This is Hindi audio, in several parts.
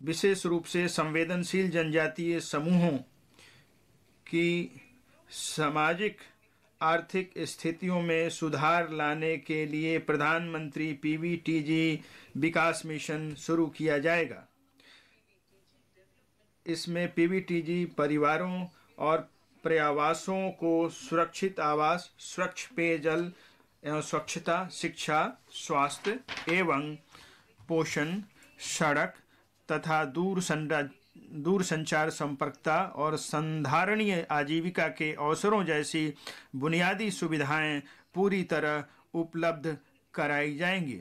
विशेष रूप से संवेदनशील जनजातीय समूहों की सामाजिक आर्थिक स्थितियों में सुधार लाने के लिए प्रधानमंत्री पीबीटीजी विकास मिशन शुरू किया जाएगा। इसमें पीबीटीजी परिवारों और पर्यावासों को सुरक्षित आवास, स्वच्छ पेयजल एवं स्वच्छता, शिक्षा, स्वास्थ्य एवं पोषण, सड़क तथा दूरसंचार संपर्कता और संधारणीय आजीविका के अवसरों जैसी बुनियादी सुविधाएं पूरी तरह उपलब्ध कराई जाएंगी।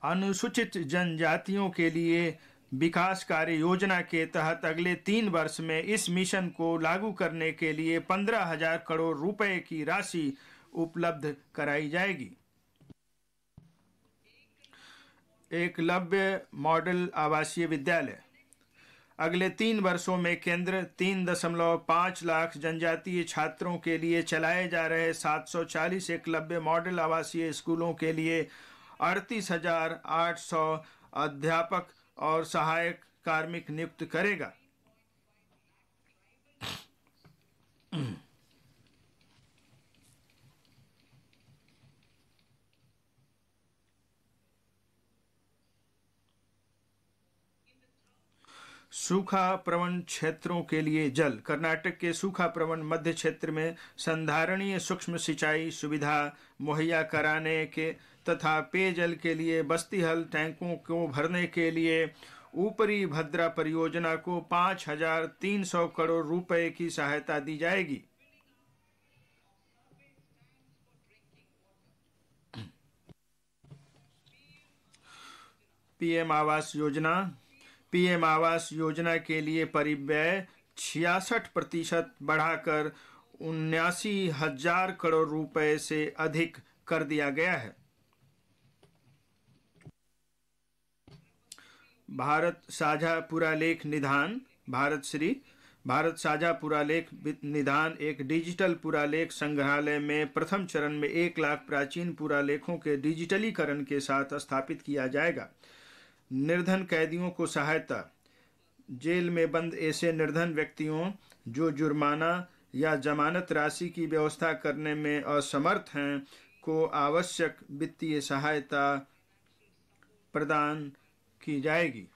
अनुसूचित जनजातियों के लिए विकास कार्य योजना के तहत अगले 3 वर्ष में इस मिशन को लागू करने के लिए 15,000 करोड़ रुपए की राशि उपलब्ध कराई जाएगी। एकलव्य मॉडल आवासीय विद्यालय। अगले 3 वर्षों में केंद्र 3.5 लाख जनजातीय छात्रों के लिए चलाए जा रहे 740 एकलव्य मॉडल आवासीय स्कूलों के लिए 38,800 अध्यापक और सहायक कार्मिक नियुक्त करेगा। सूखा प्रवण क्षेत्रों के लिए जल। कर्नाटक के सूखा प्रवण मध्य क्षेत्र में संधारणीय सूक्ष्म सिंचाई सुविधा मुहैया कराने के तथा पेयजल के लिए बस्तीहल टैंकों को भरने के लिए ऊपरी भद्रा परियोजना को 5,300 करोड़ रुपए की सहायता दी जाएगी। पीएम आवास योजना। पीएम आवास योजना के लिए परिव्यय 66% बढ़ाकर 79,000 करोड़ रुपए से अधिक कर दिया गया है। भारत साझा पुरालेख निधान। भारत साझा पुरालेख निधान एक डिजिटल पुरालेख संग्रहालय में प्रथम चरण में 1 लाख प्राचीन पुरालेखों के डिजिटलीकरण के साथ स्थापित किया जाएगा। निर्धन कैदियों को सहायता। जेल में बंद ऐसे निर्धन व्यक्तियों जो जुर्माना या जमानत राशि की व्यवस्था करने में असमर्थ हैं को आवश्यक वित्तीय सहायता प्रदान की जाएगी।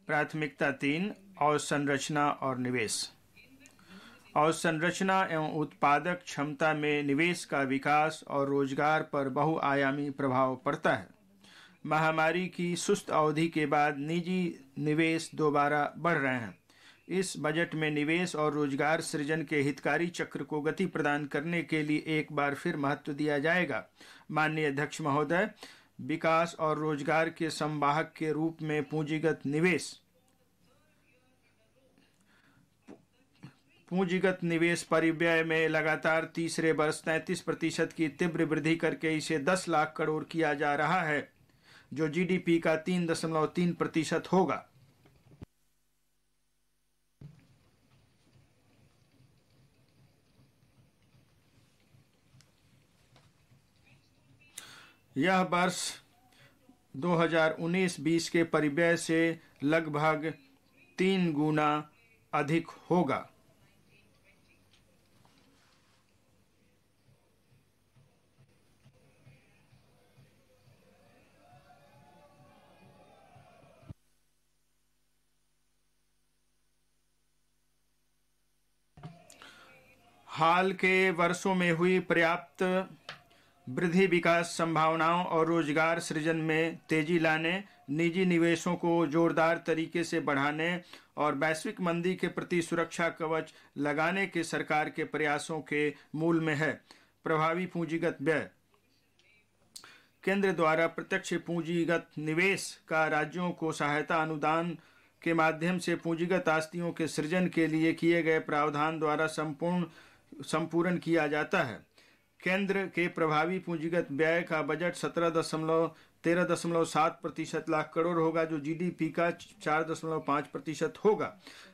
प्राथमिकता 3 अवसंरचना और निवेश। अवसंरचना एवं उत्पादक क्षमता में निवेश का विकास और रोजगार पर बहुआयामी प्रभाव पड़ता है। महामारी की सुस्त अवधि के बाद निजी निवेश दोबारा बढ़ रहे हैं। इस बजट में निवेश और रोजगार सृजन के हितकारी चक्र को गति प्रदान करने के लिए एक बार फिर महत्व दिया जाएगा। माननीय अध्यक्ष महोदय, विकास और रोजगार के संवाहक के रूप में पूंजीगत निवेश परिव्यय में लगातार तीसरे वर्ष 33% की तीव्र वृद्धि करके इसे 10 लाख करोड़ किया जा रहा है, जो जीडीपी का 3.3% होगा। यह वर्ष 2019-20 के परिव्यय से लगभग 3 गुना अधिक होगा। हाल के वर्षों में हुई पर्याप्त वृद्धि विकास संभावनाओं और रोजगार सृजन में तेजी लाने, निजी निवेशों को जोरदार तरीके से बढ़ाने और वैश्विक मंदी के प्रति सुरक्षा कवच लगाने के सरकार के प्रयासों के मूल में है। प्रभावी पूंजीगत व्यय। केंद्र द्वारा प्रत्यक्ष पूंजीगत निवेश का राज्यों को सहायता अनुदान के माध्यम से पूंजीगत आस्तियों के सृजन के लिए किए गए प्रावधान द्वारा संपूर्ण किया जाता है। केंद्र के प्रभावी पूंजीगत व्यय का बजट 13.7% लाख करोड़ होगा, जो जीडीपी का 4.5% होगा।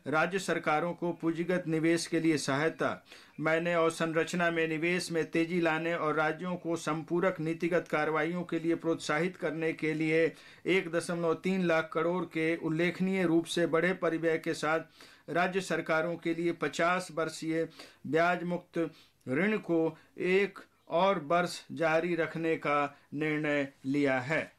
राज्य सरकारों को पूंजीगत निवेश के लिए सहायता। मैंने अवसंरचना में निवेश में तेजी लाने और राज्यों को संपूरक नीतिगत कार्रवाइयों के लिए प्रोत्साहित करने के लिए 1.3 लाख करोड़ के उल्लेखनीय रूप से बड़े परिव्यय के साथ राज्य सरकारों के लिए 50 वर्षीय ब्याज मुक्त ऋण को एक और वर्ष जारी रखने का निर्णय लिया है।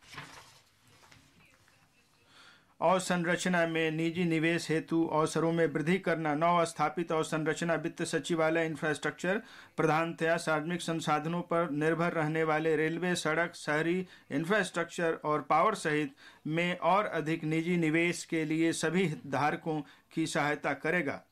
अवसंरचना में निजी निवेश हेतु अवसरों में वृद्धि करना। नव स्थापित अवसंरचना वित्त सचिवालय इंफ्रास्ट्रक्चर प्रधानतया सार्वजनिक संसाधनों पर निर्भर रहने वाले रेलवे, सड़क, शहरी इंफ्रास्ट्रक्चर और पावर सहित में और अधिक निजी निवेश के लिए सभी हितधारकों की सहायता करेगा।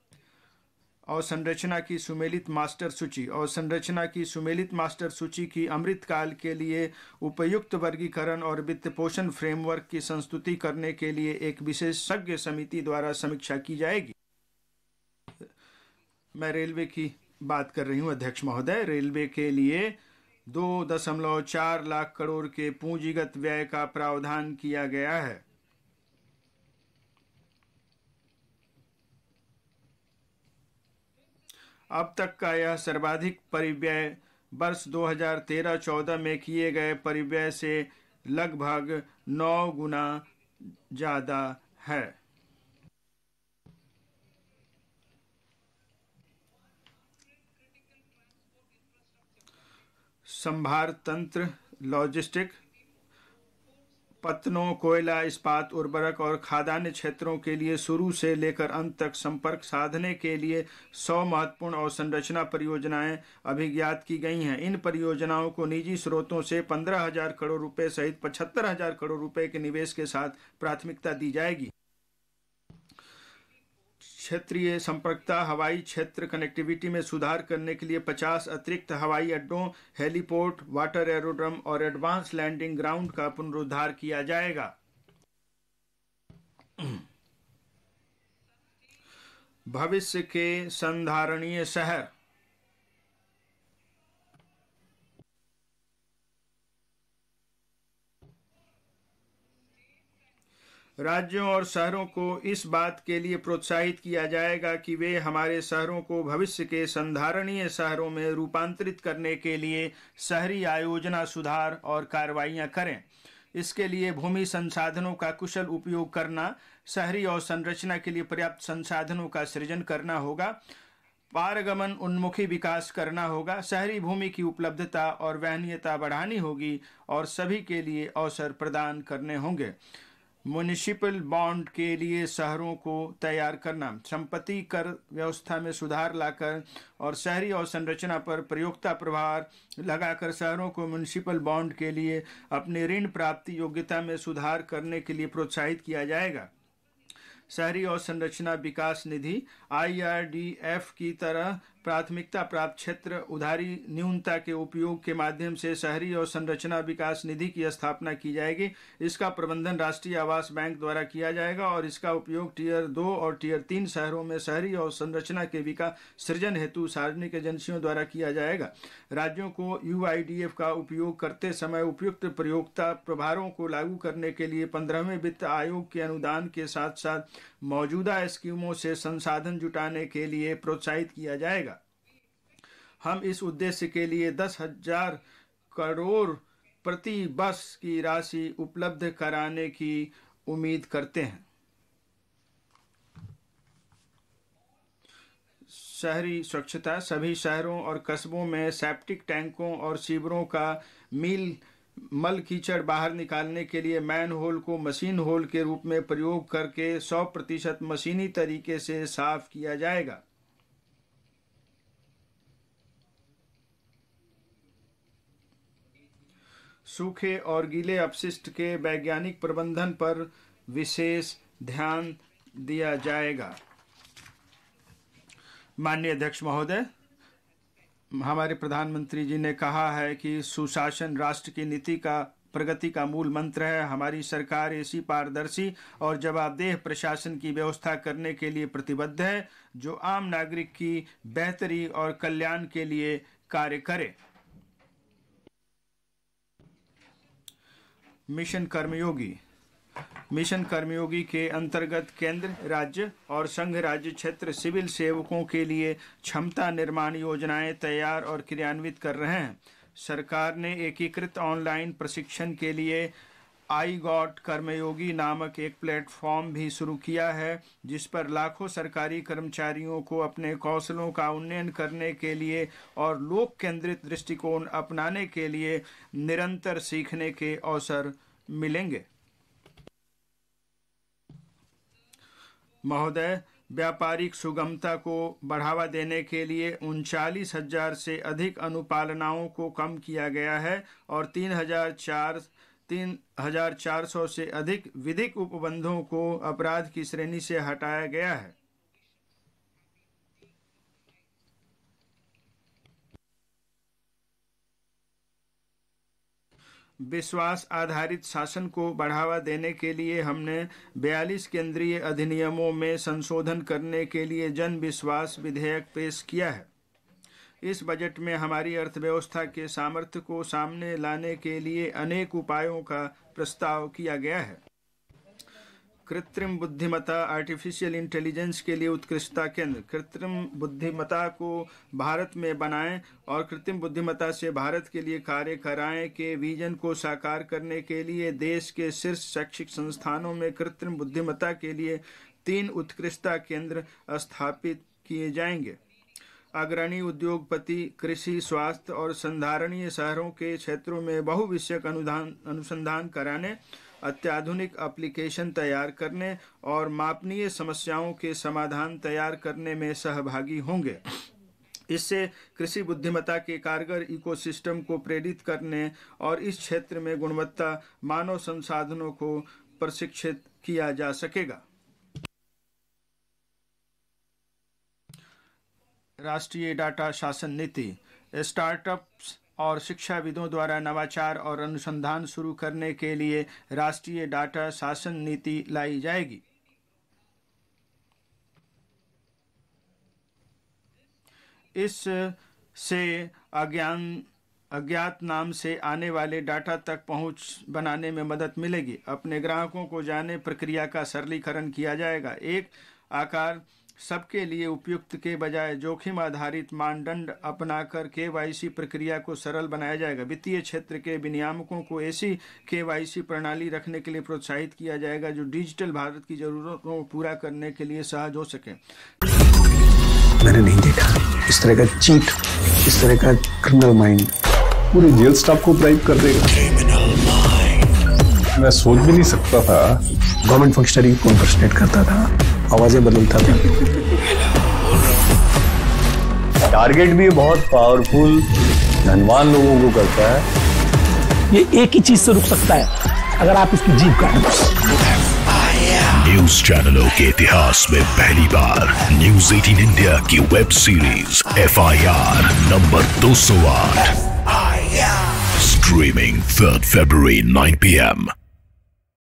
अवसंरचना की सुमेलित मास्टर सूची। अवसंरचना की सुमेलित मास्टर सूची की अमृतकाल के लिए उपयुक्त वर्गीकरण और वित्त पोषण फ्रेमवर्क की संस्तुति करने के लिए एक विशेषज्ञ समिति द्वारा समीक्षा की जाएगी। मैं रेलवे की बात कर रही हूं, अध्यक्ष महोदय। रेलवे के लिए 2.4 लाख करोड़ के पूंजीगत व्यय का प्रावधान किया गया है। अब तक का यह सर्वाधिक परिव्यय वर्ष 2013-14 में किए गए परिव्यय से लगभग 9 गुना ज़्यादा है। संभार तंत्र, लॉजिस्टिक, पत्तनों, कोयला, इस्पात, उर्वरक और खाद्यान्न क्षेत्रों के लिए शुरू से लेकर अंत तक संपर्क साधने के लिए 100 महत्वपूर्ण अवसंरचना परियोजनाएं अभिज्ञात की गई हैं। इन परियोजनाओं को निजी स्रोतों से 15,000 करोड़ रुपए सहित 75,000 करोड़ रुपए के निवेश के साथ प्राथमिकता दी जाएगी। क्षेत्रीय संपर्कता। हवाई क्षेत्र कनेक्टिविटी में सुधार करने के लिए 50 अतिरिक्त हवाई अड्डों, हेलीपोर्ट, वाटर एरोड्रम और एडवांस लैंडिंग ग्राउंड का पुनरुद्धार किया जाएगा। भविष्य के संधारणीय शहर। राज्यों और शहरों को इस बात के लिए प्रोत्साहित किया जाएगा कि वे हमारे शहरों को भविष्य के संधारणीय शहरों में रूपांतरित करने के लिए शहरी आयोजना, सुधार और कार्रवाइयां करें। इसके लिए भूमि संसाधनों का कुशल उपयोग करना, शहरी अवसंरचना के लिए पर्याप्त संसाधनों का सृजन करना होगा, पारगमन उन्मुखी विकास करना होगा, शहरी भूमि की उपलब्धता और वहनीयता बढ़ानी होगी और सभी के लिए अवसर प्रदान करने होंगे। म्युनिसिपल बॉन्ड के लिए शहरों को तैयार करना, संपत्ति कर व्यवस्था में सुधार लाकर और शहरी अवसंरचना पर प्रयोक्ता प्रभार लगाकर शहरों को म्युनिसिपल बॉन्ड के लिए अपनी ऋण प्राप्ति योग्यता में सुधार करने के लिए प्रोत्साहित किया जाएगा। शहरी अवसंरचना विकास निधि IRDF की तरह प्राथमिकता प्राप्त क्षेत्र उधारी न्यूनता के उपयोग के माध्यम से शहरी अवसंरचना विकास निधि की स्थापना की जाएगी। इसका प्रबंधन राष्ट्रीय आवास बैंक द्वारा किया जाएगा और इसका उपयोग टियर 2 और टियर 3 शहरों में शहरी अवसंरचना के विकास सृजन हेतु सार्वजनिक एजेंसियों द्वारा किया जाएगा। राज्यों को UIDF का उपयोग करते समय उपयुक्त प्रयोक्ता प्रभारों को लागू करने के लिए 15वें वित्त आयोग के अनुदान के साथ साथ मौजूदा स्कीमों से संसाधन जुटाने के लिए प्रोत्साहित किया जाएगा। हम इस उद्देश्य के लिए 10,000 करोड़ प्रति वर्ष की राशि उपलब्ध कराने की उम्मीद करते हैं। शहरी स्वच्छता। सभी शहरों और कस्बों में सेप्टिक टैंकों और सीवरों का मल कीचड़ बाहर निकालने के लिए मैन होल को मशीन होल के रूप में प्रयोग करके 100% मशीनी तरीके से साफ किया जाएगा। सूखे और गीले अपशिष्ट के वैज्ञानिक प्रबंधन पर विशेष ध्यान दिया जाएगा। माननीय अध्यक्ष महोदय, हमारे प्रधानमंत्री जी ने कहा है कि सुशासन राष्ट्र की नीति का प्रगति का मूल मंत्र है। हमारी सरकार ऐसी पारदर्शी और जवाबदेह प्रशासन की व्यवस्था करने के लिए प्रतिबद्ध है जो आम नागरिक की बेहतरी और कल्याण के लिए कार्य करे। मिशन कर्मयोगी। मिशन कर्मयोगी के अंतर्गत केंद्र, राज्य और संघ राज्य क्षेत्र सिविल सेवकों के लिए क्षमता निर्माण योजनाएं तैयार और क्रियान्वित कर रहे हैं। सरकार ने एकीकृत ऑनलाइन प्रशिक्षण के लिए आई गॉट कर्मयोगी नामक एक प्लेटफॉर्म भी शुरू किया है, जिस पर लाखों सरकारी कर्मचारियों को अपने कौशलों का उन्नयन करने के लिए और लोक केंद्रित दृष्टिकोण अपनाने के लिए निरंतर सीखने के अवसर मिलेंगे। महोदय, व्यापारिक सुगमता को बढ़ावा देने के लिए 39,000 से अधिक अनुपालनाओं को कम किया गया है और 3,400 से अधिक विधिक उपबंधों को अपराध की श्रेणी से हटाया गया है। विश्वास आधारित शासन को बढ़ावा देने के लिए हमने 42 केंद्रीय अधिनियमों में संशोधन करने के लिए जन विश्वास विधेयक पेश किया है। इस बजट में हमारी अर्थव्यवस्था के सामर्थ्य को सामने लाने के लिए अनेक उपायों का प्रस्ताव किया गया है। कृत्रिम बुद्धिमत्ता आर्टिफिशियल इंटेलिजेंस के लिए उत्कृष्टता केंद्र। कृत्रिम बुद्धिमत्ता को भारत में बनाएं और कृत्रिम बुद्धिमत्ता से भारत के लिए कार्य कराएं के विजन को साकार करने के लिए देश के शीर्ष शैक्षिक संस्थानों में कृत्रिम बुद्धिमत्ता के लिए 3 उत्कृष्टता केंद्र स्थापित किए जाएंगे। अग्रणी उद्योगपति, कृषि, स्वास्थ्य और संधारणीय शहरों के क्षेत्रों में बहुविषयक अनुसंधान कराने, अत्याधुनिक एप्लीकेशन तैयार करने और मापनीय समस्याओं के समाधान तैयार करने में सहभागी होंगे। इससे कृषि बुद्धिमत्ता के कारगर इकोसिस्टम को प्रेरित करने और इस क्षेत्र में गुणवत्ता मानव संसाधनों को प्रशिक्षित किया जा सकेगा। राष्ट्रीय डाटा शासन नीति। स्टार्टअप्स और शिक्षाविदों द्वारा नवाचार और अनुसंधान शुरू करने के लिए राष्ट्रीय डाटा शासन नीति लाई जाएगी। इस से अज्ञात नाम से आने वाले डाटा तक पहुंच बनाने में मदद मिलेगी। अपने ग्राहकों को जाने प्रक्रिया का सरलीकरण किया जाएगा। एक आकार सबके लिए उपयुक्त के बजाय जोखिम आधारित मानदंड अपनाकर केवाईसी प्रक्रिया को सरल बनाया जाएगा। वित्तीय क्षेत्र के विनियामकों को ऐसी केवाईसी प्रणाली रखने के लिए प्रोत्साहित किया जाएगा जो डिजिटल भारत की जरूरतों को पूरा करने के लिए सहज हो सके। मैंने नहीं देखा इस तरह का चीट, इस तरह का क्रिमिनल माइंड पूरे जेल स्टाफ को ब्राइब कर देगा। मैं सोच भी नहीं सकता था गवर्नमेंट फंक्शनरी को इम्पर्सनेट करता था, आवाजें बदलता था। टारगेट भी बहुत पावरफुल धनवान लोगों को करता है। ये एक ही चीज से रुक सकता है, अगर आप इसकी जीभ काटें। न्यूज चैनलों के इतिहास में पहली बार न्यूज 18 इंडिया की web series FIR number 208 streaming 3 February 9 PM